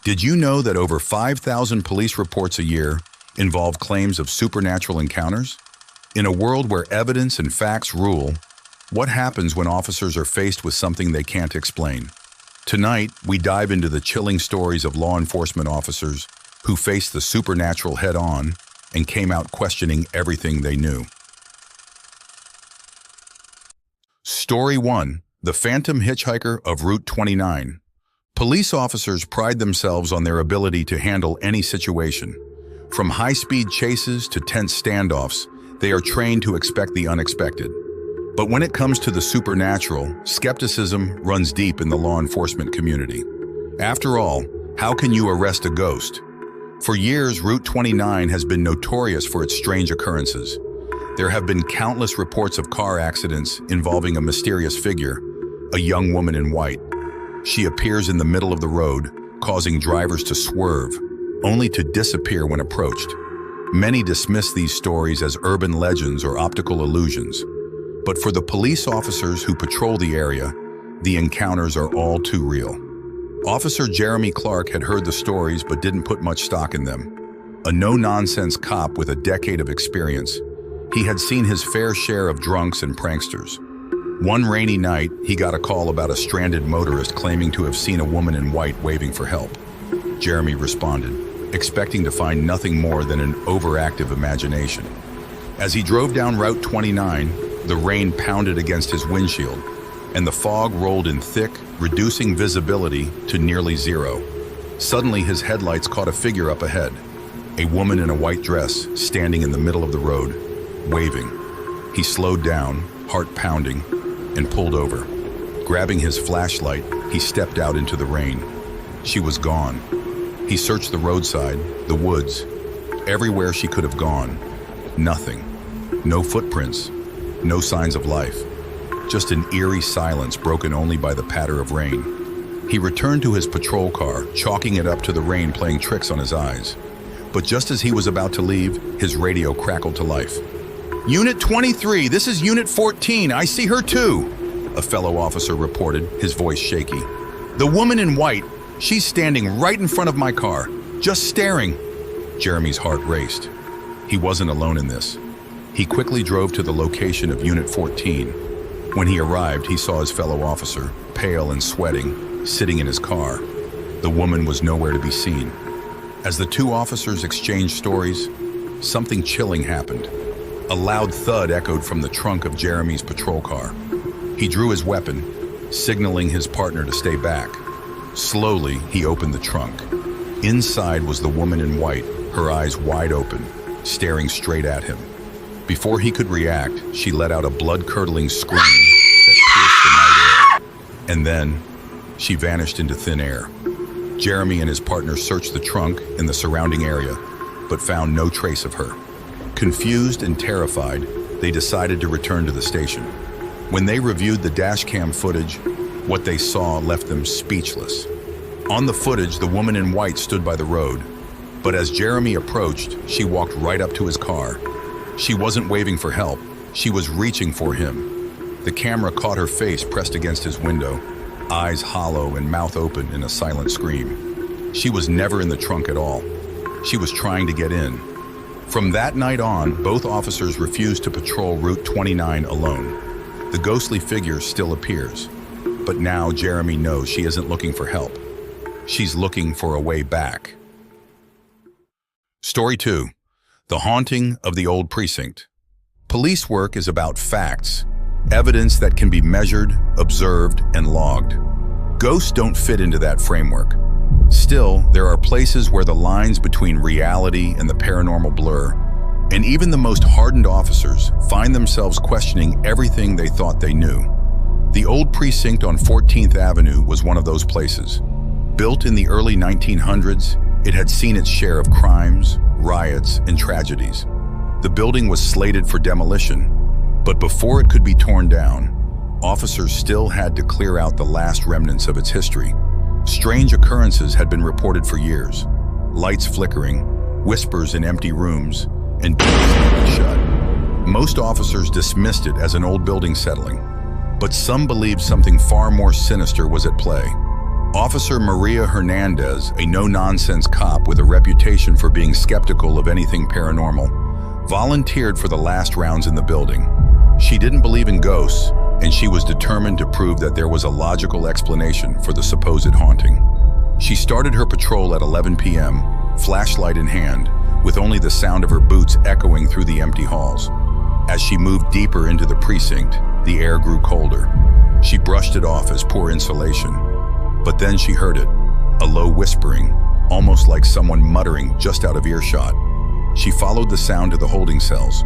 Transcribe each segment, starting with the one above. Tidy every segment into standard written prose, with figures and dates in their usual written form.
Did you know that over 5,000 police reports a year involve claims of supernatural encounters? In a world where evidence and facts rule, what happens when officers are faced with something they can't explain? Tonight, we dive into the chilling stories of law enforcement officers who faced the supernatural head-on and came out questioning everything they knew. Story 1. The Phantom Hitchhiker of Route 29. Police officers pride themselves on their ability to handle any situation. From high-speed chases to tense standoffs, they are trained to expect the unexpected. But when it comes to the supernatural, skepticism runs deep in the law enforcement community. After all, how can you arrest a ghost? For years, Route 29 has been notorious for its strange occurrences. There have been countless reports of car accidents involving a mysterious figure, a young woman in white. She appears in the middle of the road, causing drivers to swerve, only to disappear when approached. Many dismiss these stories as urban legends or optical illusions. But for the police officers who patrol the area, the encounters are all too real. Officer Jeremy Clark had heard the stories but didn't put much stock in them. A no-nonsense cop with a decade of experience, he had seen his fair share of drunks and pranksters. One rainy night, he got a call about a stranded motorist claiming to have seen a woman in white waving for help. Jeremy responded, expecting to find nothing more than an overactive imagination. As he drove down Route 29, the rain pounded against his windshield, and the fog rolled in thick, reducing visibility to nearly zero. Suddenly, his headlights caught a figure up ahead, a woman in a white dress standing in the middle of the road, waving. He slowed down, heart pounding, and pulled over. Grabbing his flashlight, he stepped out into the rain. She was gone. He searched the roadside, the woods, everywhere she could have gone. Nothing. No footprints. No signs of life. Just an eerie silence broken only by the patter of rain. He returned to his patrol car, chalking it up to the rain playing tricks on his eyes. But just as he was about to leave, his radio crackled to life. "Unit 23, this is Unit 14, I see her too," a fellow officer reported, his voice shaky. "The woman in white, she's standing right in front of my car, just staring." Jeremy's heart raced. He wasn't alone in this. He quickly drove to the location of Unit 14. When he arrived, he saw his fellow officer, pale and sweating, sitting in his car. The woman was nowhere to be seen. As the two officers exchanged stories, something chilling happened. A loud thud echoed from the trunk of Jeremy's patrol car. He drew his weapon, signaling his partner to stay back. Slowly, he opened the trunk. Inside was the woman in white, her eyes wide open, staring straight at him. Before he could react, she let out a blood-curdling scream that pierced the night air. And then, she vanished into thin air. Jeremy and his partner searched the trunk and the surrounding area, but found no trace of her. Confused and terrified, they decided to return to the station. When they reviewed the dashcam footage, what they saw left them speechless. On the footage, the woman in white stood by the road, but as Jeremy approached, she walked right up to his car. She wasn't waving for help, she was reaching for him. The camera caught her face pressed against his window, eyes hollow and mouth open in a silent scream. She was never in the trunk at all. She was trying to get in. From that night on, both officers refused to patrol Route 29 alone. The ghostly figure still appears, but now Jeremy knows she isn't looking for help. She's looking for a way back. Story 2. The Haunting of the Old Precinct. Police work is about facts, evidence that can be measured, observed, and logged. Ghosts don't fit into that framework. Still, there are places where the lines between reality and the paranormal blur, and even the most hardened officers find themselves questioning everything they thought they knew. The Old Precinct on 14th Avenue was one of those places. Built in the early 1900s, it had seen its share of crimes, riots, and tragedies. The building was slated for demolition, but before it could be torn down, officers still had to clear out the last remnants of its history. Strange occurrences had been reported for years. Lights flickering, whispers in empty rooms, and doors slamming shut. Most officers dismissed it as an old building settling, but some believed something far more sinister was at play. Officer Maria Hernandez, a no-nonsense cop with a reputation for being skeptical of anything paranormal, volunteered for the last rounds in the building. She didn't believe in ghosts, and she was determined to prove that there was a logical explanation for the supposed haunting. She started her patrol at 11 p.m., flashlight in hand, with only the sound of her boots echoing through the empty halls. As she moved deeper into the precinct, the air grew colder. She brushed it off as poor insulation. But then she heard it, a low whispering, almost like someone muttering just out of earshot. She followed the sound to the holding cells.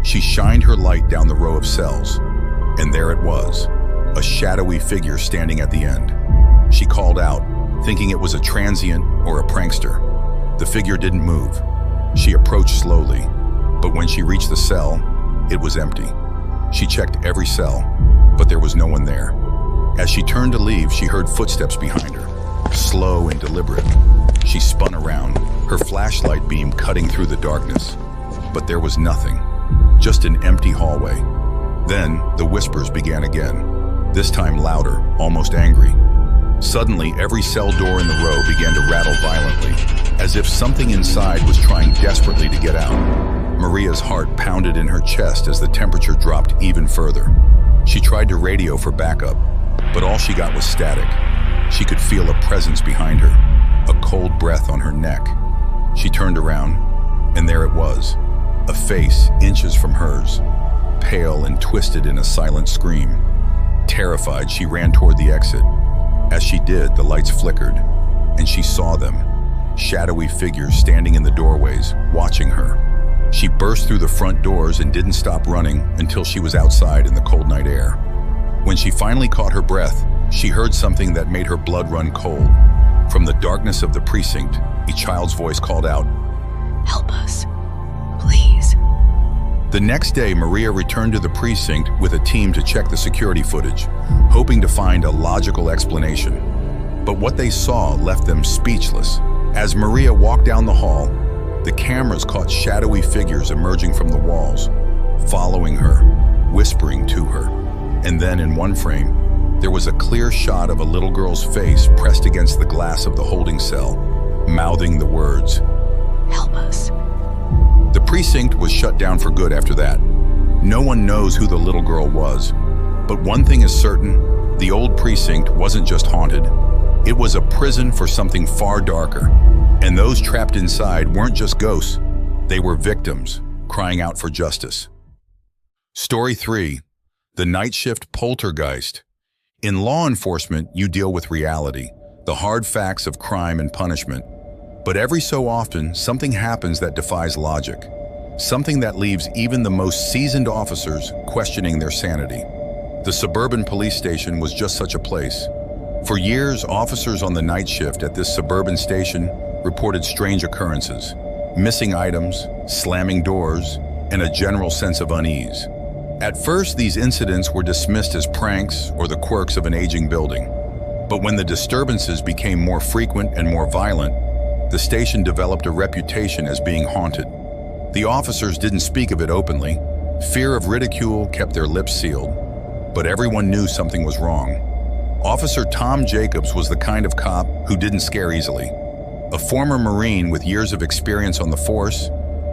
She shined her light down the row of cells, and there it was, a shadowy figure standing at the end. She called out, thinking it was a transient or a prankster. The figure didn't move. She approached slowly, but when she reached the cell, it was empty. She checked every cell, but there was no one there. As she turned to leave, she heard footsteps behind her, slow and deliberate. She spun around, her flashlight beam cutting through the darkness. But there was nothing, just an empty hallway. Then the whispers began again, this time louder, almost angry. Suddenly, every cell door in the row began to rattle violently, as if something inside was trying desperately to get out. Maria's heart pounded in her chest as the temperature dropped even further. She tried to radio for backup, but all she got was static. She could feel a presence behind her, a cold breath on her neck. She turned around, and there it was, a face inches from hers, pale and twisted in a silent scream. Terrified, she ran toward the exit. As she did, the lights flickered, and she saw them, shadowy figures standing in the doorways, watching her. She burst through the front doors and didn't stop running until she was outside in the cold night air. When she finally caught her breath, she heard something that made her blood run cold. From the darkness of the precinct, a child's voice called out, "Help us, please." The next day, Maria returned to the precinct with a team to check the security footage, hoping to find a logical explanation. But what they saw left them speechless. As Maria walked down the hall, the cameras caught shadowy figures emerging from the walls, following her, whispering to her. And then in one frame, there was a clear shot of a little girl's face pressed against the glass of the holding cell, mouthing the words, "Help us." The precinct was shut down for good after that. No one knows who the little girl was. But one thing is certain, the old precinct wasn't just haunted. It was a prison for something far darker. And those trapped inside weren't just ghosts. They were victims, crying out for justice. Story 3. The Night Shift Poltergeist. In law enforcement, you deal with reality, the hard facts of crime and punishment. But every so often, something happens that defies logic. Something that leaves even the most seasoned officers questioning their sanity. The suburban police station was just such a place. For years, officers on the night shift at this suburban station reported strange occurrences, missing items, slamming doors, and a general sense of unease. At first, these incidents were dismissed as pranks or the quirks of an aging building. But when the disturbances became more frequent and more violent, the station developed a reputation as being haunted. The officers didn't speak of it openly. Fear of ridicule kept their lips sealed. But everyone knew something was wrong. Officer Tom Jacobs was the kind of cop who didn't scare easily. A former Marine with years of experience on the force,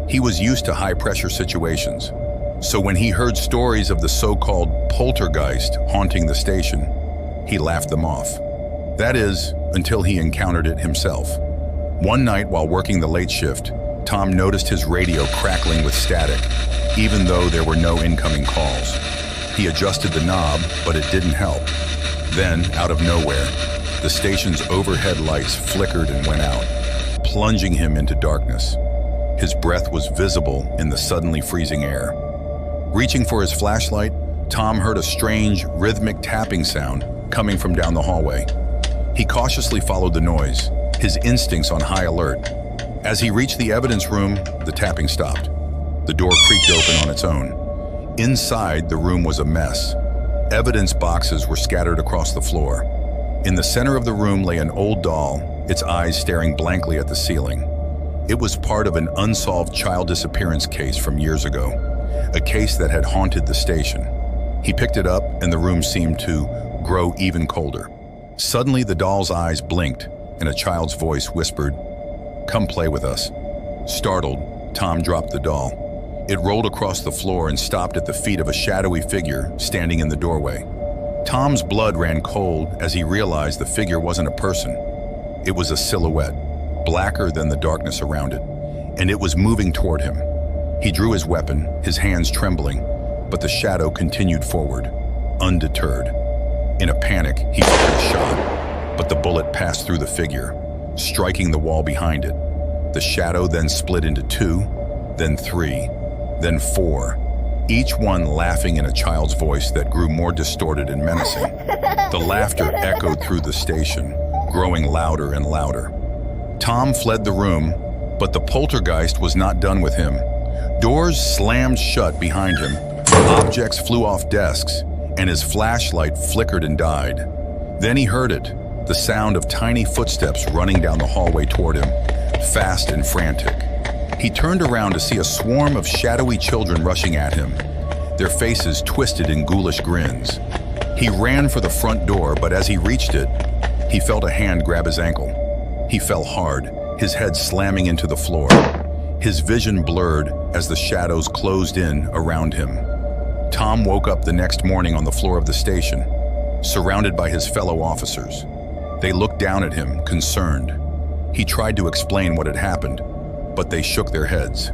he was used to high-pressure situations. So when he heard stories of the so-called poltergeist haunting the station, he laughed them off. That is, until he encountered it himself. One night while working the late shift, Tom noticed his radio crackling with static, even though there were no incoming calls. He adjusted the knob, but it didn't help. Then, out of nowhere, the station's overhead lights flickered and went out, plunging him into darkness. His breath was visible in the suddenly freezing air. Reaching for his flashlight, Tom heard a strange, rhythmic tapping sound coming from down the hallway. He cautiously followed the noise, his instincts on high alert. As he reached the evidence room, the tapping stopped. The door creaked open on its own. Inside, the room was a mess. Evidence boxes were scattered across the floor. In the center of the room lay an old doll, its eyes staring blankly at the ceiling. It was part of an unsolved child disappearance case from years ago, a case that had haunted the station. He picked it up, and the room seemed to grow even colder. Suddenly, the doll's eyes blinked, and a child's voice whispered, "Come play with us." Startled, Tom dropped the doll. It rolled across the floor and stopped at the feet of a shadowy figure standing in the doorway. Tom's blood ran cold as he realized the figure wasn't a person. It was a silhouette, blacker than the darkness around it, and it was moving toward him. He drew his weapon, his hands trembling, but the shadow continued forward, undeterred. In a panic, he fired a shot, but the bullet passed through the figure, striking the wall behind it. The shadow then split into 2, then 3, then 4, each one laughing in a child's voice that grew more distorted and menacing. The laughter echoed through the station, growing louder and louder. Tom fled the room, but the poltergeist was not done with him. Doors slammed shut behind him, objects flew off desks, and his flashlight flickered and died. Then he heard it, the sound of tiny footsteps running down the hallway toward him, fast and frantic. He turned around to see a swarm of shadowy children rushing at him, their faces twisted in ghoulish grins. He ran for the front door, but as he reached it, he felt a hand grab his ankle. He fell hard, his head slamming into the floor. His vision blurred as the shadows closed in around him. Tom woke up the next morning on the floor of the station, surrounded by his fellow officers. They looked down at him, concerned. He tried to explain what had happened, but they shook their heads.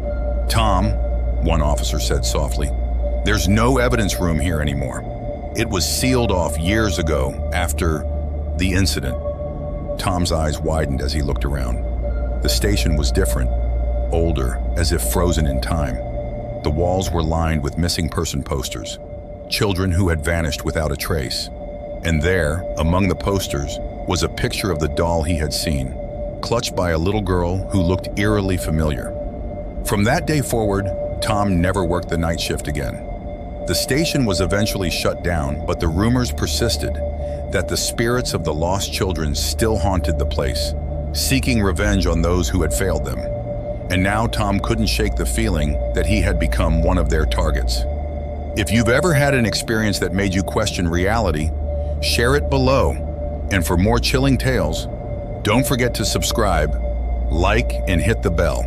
"Tom," one officer said softly, "there's no evidence room here anymore. It was sealed off years ago after the incident." Tom's eyes widened as he looked around. The station was different, older, as if frozen in time. The walls were lined with missing person posters, children who had vanished without a trace. And there, among the posters, was a picture of the doll he had seen, clutched by a little girl who looked eerily familiar. From that day forward, Tom never worked the night shift again. The station was eventually shut down, but the rumors persisted that the spirits of the lost children still haunted the place, seeking revenge on those who had failed them. And now Tom couldn't shake the feeling that he had become one of their targets. If you've ever had an experience that made you question reality, share it below. And for more chilling tales, don't forget to subscribe, like, and hit the bell.